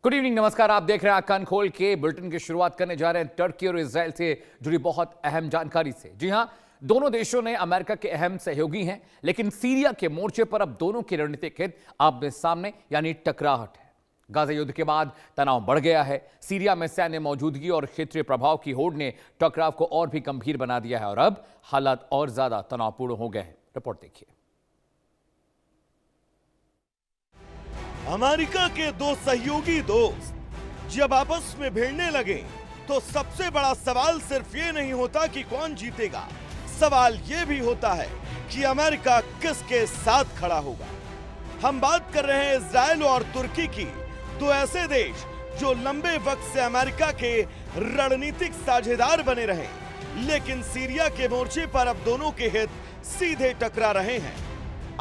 Good evening, नमस्कार। आप देख रहे हैं आकान खोल के। बुलेटिन की शुरुआत करने जा रहे हैं टर्की और इजराइल से जुड़ी बहुत अहम जानकारी से। जी हां, दोनों देशों ने अमेरिका के अहम सहयोगी हैं, लेकिन सीरिया के मोर्चे पर अब दोनों के रणनीतिक हित आमने सामने यानी टकराहट है। गाजा युद्ध के बाद तनाव बढ़ गया है। सीरिया में सैन्य मौजूदगी और क्षेत्रीय प्रभाव की होड़ ने टकराव को और भी गंभीर बना दिया है और अब हालात और ज्यादा तनावपूर्ण हो गए हैं। रिपोर्ट देखिए। अमेरिका के दो सहयोगी दोस्त जब आपस में भिड़ने लगे तो सबसे बड़ा सवाल सिर्फ ये नहीं होता कि कौन जीतेगा, सवाल ये भी होता है कि अमेरिका किसके साथ खड़ा होगा। हम बात कर रहे हैं इजराइल और तुर्की की, दो ऐसे देश जो लंबे वक्त से अमेरिका के रणनीतिक साझेदार बने रहे, लेकिन सीरिया के मोर्चे पर अब दोनों के हित सीधे टकरा रहे हैं।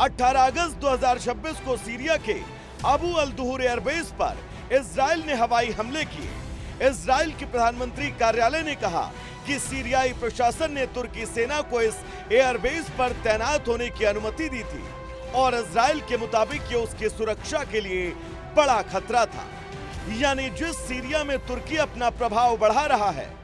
18 अगस्त 2026 को सीरिया के अबू अल दुहूर एयरबेस पर इजराइल ने हवाई हमले किए। इजराइल के प्रधानमंत्री कार्यालय ने कहा कि सीरियाई प्रशासन ने तुर्की सेना को इस एयरबेस पर तैनात होने की अनुमति दी थी और इजराइल के मुताबिक ये उसकी सुरक्षा के लिए बड़ा खतरा था। यानी जिस सीरिया में तुर्की अपना प्रभाव बढ़ा रहा है,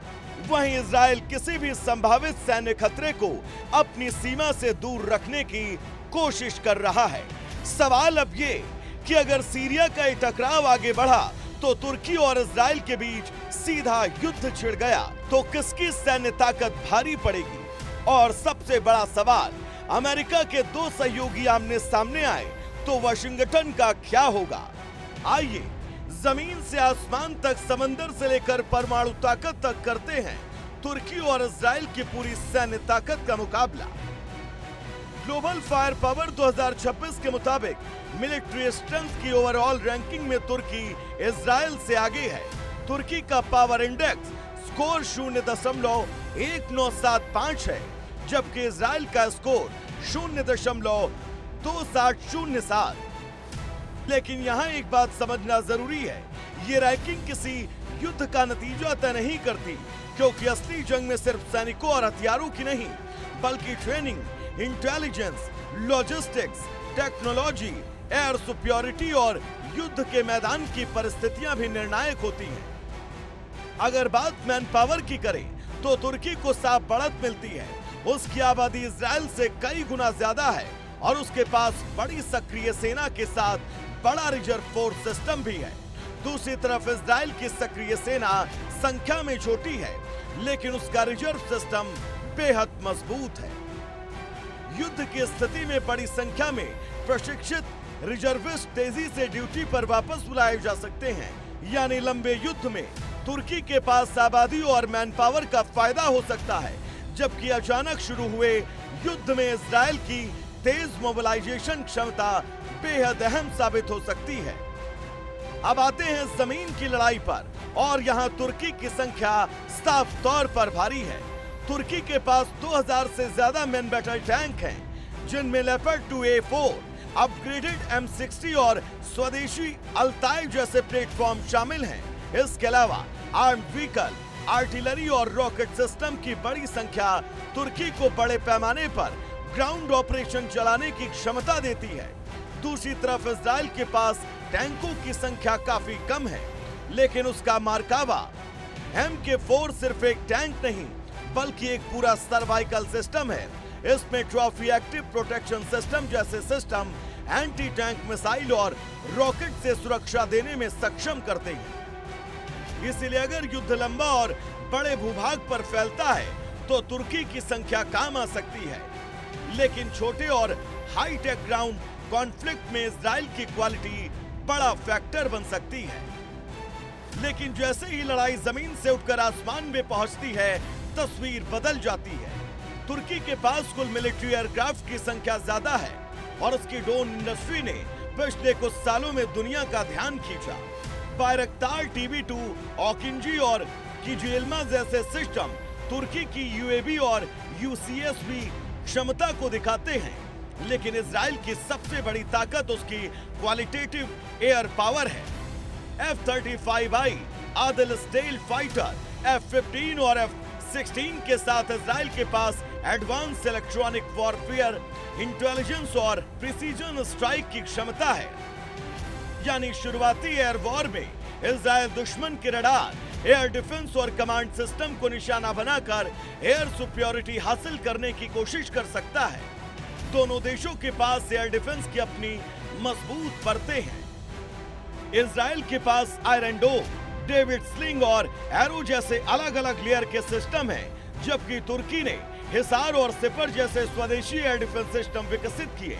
वहीं इजराइल किसी भी संभावित सैन्य खतरे को अपनी सीमा से दूर रखने की कोशिश कर रहा है। सवाल अब ये कि अगर सीरिया का ये टकराव आगे बढ़ा तो तुर्की और इजराइल के बीच सीधा युद्ध छिड़ गया तो किसकी सैन्य ताकत भारी पड़ेगी। और सबसे बड़ा सवाल, अमेरिका के दो सहयोगी आमने सामने आए तो वाशिंगटन का क्या होगा। आइए जमीन से आसमान तक, समंदर से लेकर परमाणु ताकत तक करते हैं तुर्की और इजराइल की पूरी सैन्य ताकत का मुकाबला। ग्लोबल फायर पावर 2026 के मुताबिक मिलिट्री स्ट्रेंथ की ओवरऑल रैंकिंग में तुर्की इजराइल से आगे है। तुर्की का पावर इंडेक्स स्कोर 0.1975 है, जबकि इजराइल का स्कोर 0.2707। लेकिन यहाँ एक बात समझना जरूरी है, ये रैंकिंग किसी युद्ध का नतीजा तय नहीं करती, क्योंकि असली जंग में सिर्फ सैनिकों और हथियारों की नहीं, बल्कि training, intelligence, logistics, technology, air superiority और युद्ध के मैदान की परिस्थितियां भी निर्णायक होती हैं। अगर बात मैन पावर की करें तो तुर्की को साफ बढ़त मिलती है। उसकी आबादी इजराइल से कई गुना ज्यादा है और उसके पास बड़ी सक्रिय सेना के साथ बड़ा रिजर्व फोर्स सिस्टम भी है। दूसरी तरफ इजराइल की सक्रिय सेना संख्या में छोटी है, लेकिन उसका रिजर्व सिस्टम बेहद मजबूत है। युद्ध की स्थिति में बड़ी संख्या में प्रशिक्षित रिजर्विस्ट तेजी से ड्यूटी पर वापस बुलाए जा सकते हैं। यानी लंबे युद्ध में तुर्की के पास आबादी और मैन पावर का फायदा हो सकता है, जबकि अचानक शुरू हुए युद्ध में इजराइल की तेज मोबिलाइजेशन क्षमता बेहद अहम साबित हो सकती है। अब आते हैं जमीन की लड़ाई पर, और यहाँ तुर्की की संख्या साफ तौर पर भारी है। तुर्की के पास 2000 से ज्यादा मेन बैटल टैंक हैं, जिनमें लेपर्ड 2A4, अपग्रेडेड M60 और स्वदेशी अल्ताई जैसे प्लेटफॉर्म शामिल हैं। इसके अलावा आर्म्ड व्हीकल, आर्टिलरी और रॉकेट सिस्टम की बड़ी संख्या तुर्की को बड़े पैमाने पर ग्राउंड ऑपरेशन चलाने की क्षमता देती है। दूसरी तरफ इजराइल के पास टैंकों की संख्या काफी कम है, लेकिन उसका मार्कावा MK4 सिर्फ एक टैंक नहीं, बल्कि एक पूरा सर्वाइकल सिस्टम है। इसमें ट्रॉफी एक्टिव प्रोटेक्शन सिस्टम जैसे सिस्टम एंटी टैंक मिसाइल और रॉकेट से सुरक्षा देने में सक्षम करते हैं। इसलिए अगर युद्ध लंबा और बड़े भूभाग पर फैलता है तो तुर्की की संख्या काम आ सकती है, लेकिन छोटे और हाई टेक ग्राउंड कॉन्फ्लिक्ट में इजराइल की क्वालिटी बड़ा फैक्टर बन सकती है। लेकिन जैसे ही लड़ाई जमीन से उठकर आसमान में पहुंचती है, तस्वीर बदल जाती है। तुर्की के पास कुल मिलिट्री एयरक्राफ्ट की संख्या ज्यादा है और उसकी ड्रोन इंडस्ट्री ने पिछले कुछ सालों में दुनिया का ध्यान खींचा। बायरक्तार TB2, ऑकिंजी और किजिल्मा जैसे सिस्टम तुर्की की UAV और UCSB क्षमता को दिखाते हैं, लेकिन इजराइल की सबसे बड़ी ताकत उसकी क्वालिटेटिव एयर पावर है। F-35I, Adil stele fighter, F-15 और F-16 के साथ इजराइल के पास एडवांस इलेक्ट्रॉनिक वॉरफेयर, इंटेलिजेंस और प्रिसीजन स्ट्राइक की क्षमता है। यानी शुरुआती एयर वॉर में इजराइल दुश्मन के रडार, एयर डिफेंस और कमांड सिस्टम को निशाना बनाकर एयर सुपीरियरिटी हासिल करने की कोशिश कर सकता है। दोनों देशों के पास एयर डिफेंस की अपनी मजबूत परतें हैं। इजराइल के पास आयरन डोम, डेविड स्लिंग और एरो जैसे अलग अलग लेयर के सिस्टम हैं, जबकि तुर्की ने हिसार और सिपर जैसे स्वदेशी एयर डिफेंस सिस्टम विकसित किए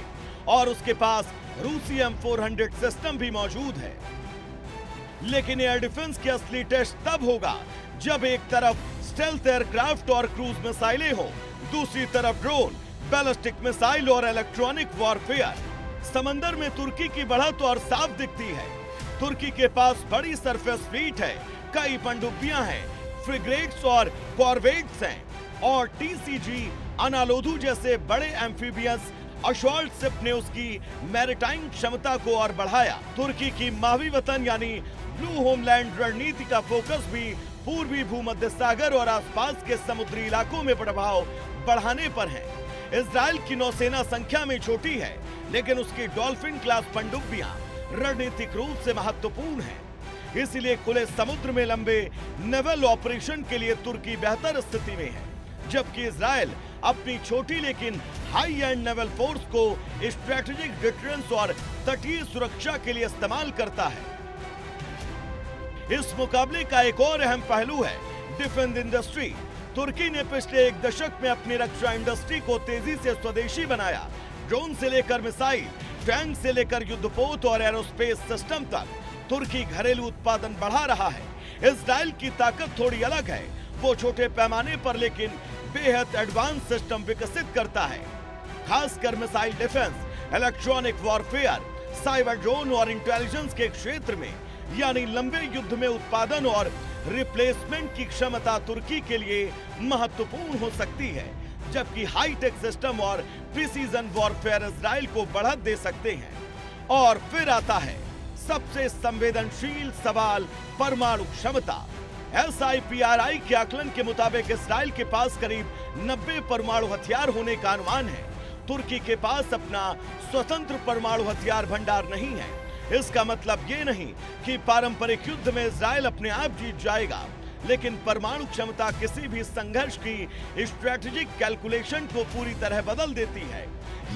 और उसके पास रूसी M400 सिस्टम भी मौजूद है। लेकिन एयर डिफेंस की असली टेस्ट तब होगा जब एक तरफ स्टेल्थ एयरक्राफ्ट और क्रूज मिसाइलें हो, दूसरी तरफ ड्रोन, बैलिस्टिक मिसाइल और इलेक्ट्रॉनिक वॉरफेयर। समंदर में तुर्की की बढ़त और साफ दिखती है। तुर्की के पास बड़ी सरफेस फ्लीट है, कई पनडुब्बियां हैं, फ्रिगेट्स और कॉर्वेट्स हैं और TCG अनालोधु जैसे बड़े एम्फीबियस अशॉल्ट शिप ने उसकी मैरिटाइम क्षमता को और बढ़ाया। तुर्की की मावी वतन यानी ब्लू होमलैंड रणनीति का फोकस भी पूर्वी भूमध्य सागर और आसपास के समुद्री इलाकों में प्रभाव बढ़ाने पर है। इजराइल की नौसेना संख्या में छोटी है, लेकिन उसकी डॉल्फिन क्लास पनडुब्बियां रणनीतिक रूप से महत्वपूर्ण हैं। इसलिए खुले समुद्र में लंबे नेवल ऑपरेशन के लिए तुर्की बेहतर स्थिति में है, जबकि इजराइल अपनी छोटी लेकिन हाई एंड नेवल फोर्स को स्ट्रेटेजिक डिफरेंस और तटीय सुरक्षा के लिए इस्तेमाल करता है। इस मुकाबले का एक और अहम पहलू है डिफेंस इंडस्ट्री। तुर्की ने पिछले एक दशक में अपनी रक्षा इंडस्ट्री को तेजी से स्वदेशी बनाया। ड्रोन से लेकर मिसाइल, टैंक से लेकर युद्धपोत और एरोस्पेस सिस्टम तक तुर्की घरेलू उत्पादन बढ़ा रहा है। इजराइल की ताकत थोड़ी अलग है, वो छोटे पैमाने पर लेकिन बेहद एडवांस सिस्टम विकसित करता है, खासकर missile defence, electronic warfare, cyber drone और इंटेलिजेंस के क्षेत्र में। यानी लंबे युद्ध में उत्पादन और रिप्लेसमेंट की क्षमता तुर्की के लिए महत्वपूर्ण हो सकती है, जबकि हाईटेक सिस्टम और प्रिसीजन वॉरफेयर इजराइल को बढ़त दे सकते हैं। और फिर आता है सबसे संवेदनशील सवाल, परमाणु क्षमता। SIPRI के आकलन के मुताबिक इजराइल के पास करीब 90 परमाणु हथियार होने का अनुमान है। तुर्की के पास अपना स्वतंत्र परमाणु हथियार भंडार नहीं है। इसका मतलब ये नहीं कि पारंपरिक युद्ध में इजराइल अपने आप जीत जाएगा, लेकिन परमाणु क्षमता किसी भी संघर्ष की स्ट्रेटेजिक कैलकुलेशन को पूरी तरह बदल देती है।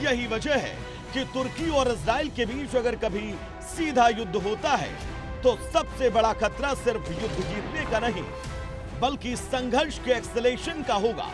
यही वजह है कि तुर्की और इजराइल के बीच अगर कभी सीधा युद्ध होता है तो सबसे बड़ा खतरा सिर्फ युद्ध जीतने का नहीं, बल्कि संघर्ष के एक्सेलेरेशन का होगा।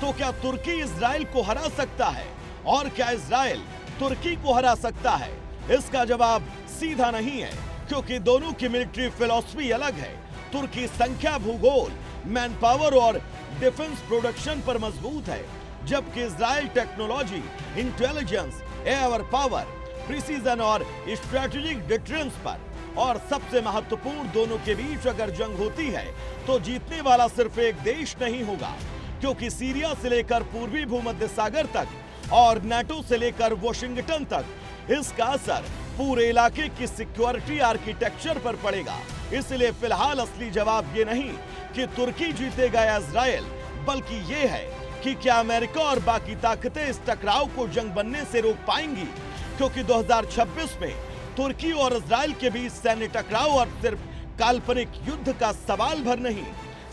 तो क्या तुर्की इजराइल को हरा सकता है और क्या इजराइल तुर्की को हरा सकता है? इसका जवाब सीधा नहीं है, क्योंकि दोनों की मिलिट्री फिलॉसफी अलग है। तुर्की संख्या, भूगोल, मैन पावर और डिफेंस प्रोडक्शन पर मजबूत है, जबकि Israel technology, intelligence, air power, precision और स्ट्रेटेजिक डिफरेंस पर। और सबसे महत्वपूर्ण, दोनों के बीच अगर जंग होती है तो जीतने वाला सिर्फ एक देश नहीं होगा, क्योंकि सीरिया से लेकर पूर्वी भूमध्य सागर तक और नाटो से लेकर वॉशिंगटन तक इसका असर पूरे इलाके की सिक्योरिटी आर्किटेक्चर पर पड़ेगा। इसलिए फिलहाल असली जवाब ये नहीं कि तुर्की जीतेगा या इजराइल, बल्कि ये है कि क्या अमेरिका और बाकी ताकतें इस टकराव को जंग बनने से रोक पाएंगी, क्योंकि 2026 में तुर्की और इजराइल के बीच सैन्य टकराव और सिर्फ काल्पनिक युद्ध का सवाल भर नहीं,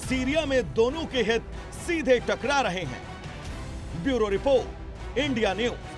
सीरिया में दोनों के हित सीधे टकरा रहे हैं। Bureau report, India news.